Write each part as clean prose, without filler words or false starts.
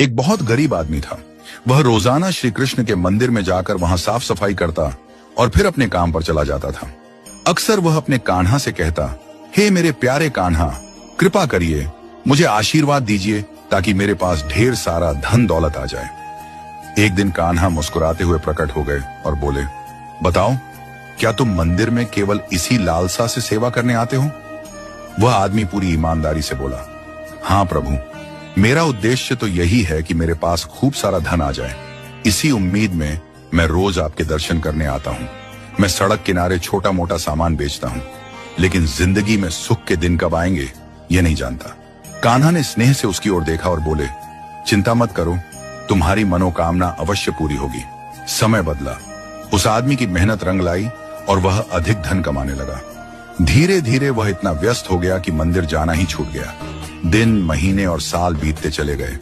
एक बहुत गरीब आदमी था। वह रोजाना श्री कृष्ण के मंदिर में जाकर वहां साफ सफाई करता और फिर अपने काम पर चला जाता था। अक्सर वह अपने कान्हा से कहता, हे मेरे प्यारे कान्हा, कृपा करिए, मुझे आशीर्वाद दीजिए ताकि मेरे पास ढेर सारा धन दौलत आ जाए। एक दिन कान्हा मुस्कुराते हुए प्रकट हो गए और बोले, बताओ, क्या तुम मंदिर में केवल इसी लालसा से सेवा करने आते हो? वह आदमी पूरी ईमानदारी से बोला, हाँ प्रभु, मेरा उद्देश्य तो यही है कि मेरे पास खूब सारा धन आ जाए। इसी उम्मीद में मैं रोज आपके दर्शन करने आता हूँ। मैं सड़क किनारे छोटा मोटा सामान बेचता हूँ, लेकिन जिंदगी में सुख के दिन कब आएंगे ये नहीं जानता। कान्हा ने स्नेह से उसकी ओर देखा और बोले, चिंता मत करो, तुम्हारी मनोकामना अवश्य पूरी होगी। समय बदला, उस आदमी की मेहनत रंग लाई और वह अधिक धन कमाने लगा। धीरे धीरे वह इतना व्यस्त हो गया कि मंदिर जाना ही छूट गया। दिन, महीने और साल बीतते चले गए।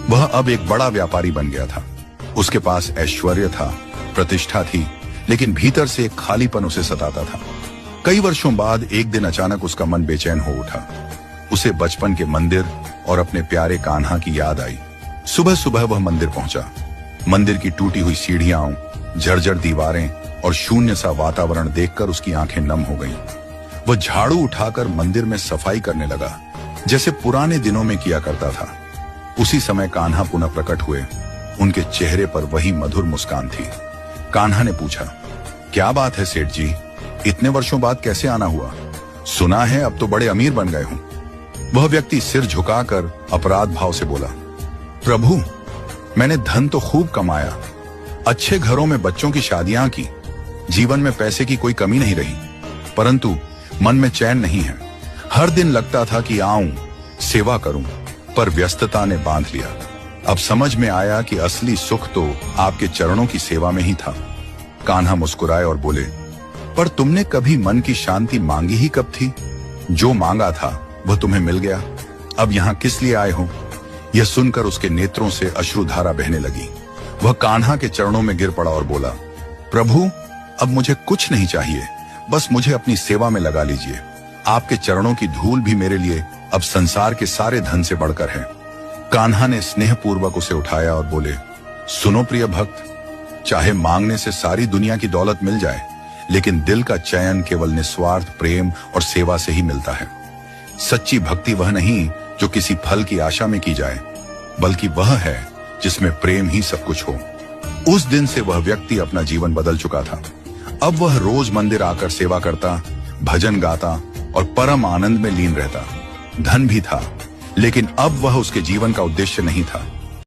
वह अब एक बड़ा व्यापारी बन गया था। उसके पास ऐश्वर्य था, प्रतिष्ठा थी, लेकिन भीतर से एक खालीपन उसे सताता था। कई वर्षों बाद एक दिन अचानक उसका मन बेचैन हो उठा। उसे बचपन के मंदिर और अपने प्यारे कान्हा की याद आई। सुबह सुबह वह मंदिर पहुंचा। मंदिर की टूटी हुई सीढ़ियां, जर्जर दीवारें और शून्य सा वातावरण देखकर उसकी आंखें नम हो गईं। वह झाड़ू उठाकर मंदिर में सफाई करने लगा, जैसे पुराने दिनों में किया करता था। उसी समय कान्हा पुनः प्रकट हुए। उनके चेहरे पर वही मधुर मुस्कान थी। कान्हा ने पूछा, क्या बात है सेठ जी, इतने वर्षों बाद कैसे आना हुआ? सुना है अब तो बड़े अमीर बन गए हूं। वह व्यक्ति सिर झुकाकर अपराध भाव से बोला, प्रभु, मैंने धन तो खूब कमाया, अच्छे घरों में बच्चों की शादियां की, जीवन में पैसे की कोई कमी नहीं रही, परंतु मन में चैन नहीं है। हर दिन लगता था कि आऊं, सेवा करूं, पर व्यस्तता ने बांध लिया। अब समझ में आया कि असली सुख तो आपके चरणों की सेवा में ही था। कान्हा मुस्कुराए और बोले, पर तुमने कभी मन की शांति मांगी ही कब थी? जो मांगा था वह तुम्हें मिल गया। अब यहाँ किस लिए आए हो? यह सुनकर उसके नेत्रों से अश्रुधारा बहने लगी। वह कान्हा के चरणों में गिर पड़ा और बोला, प्रभु, अब मुझे कुछ नहीं चाहिए, बस मुझे अपनी सेवा में लगा लीजिए। आपके चरणों की धूल भी मेरे लिए अब संसार के सारे धन से बढ़कर है। कान्हा ने स्नेहपूर्वक उसे उठाया और बोले, सुनो प्रिय भक्त, चाहे मांगने से सारी दुनिया की दौलत मिल जाए, लेकिन दिल का चयन केवल निस्वार्थ प्रेम और सेवा से ही मिलता है। सच्ची भक्ति वह नहीं जो किसी फल की आशा में की जाए, बल्कि वह है जिसमें प्रेम ही सब कुछ हो। उस दिन से वह व्यक्ति अपना जीवन बदल चुका था। अब वह रोज मंदिर आकर सेवा करता, भजन गाता और परम आनंद में लीन रहता। धन भी था, लेकिन अब वह उसके जीवन का उद्देश्य नहीं था।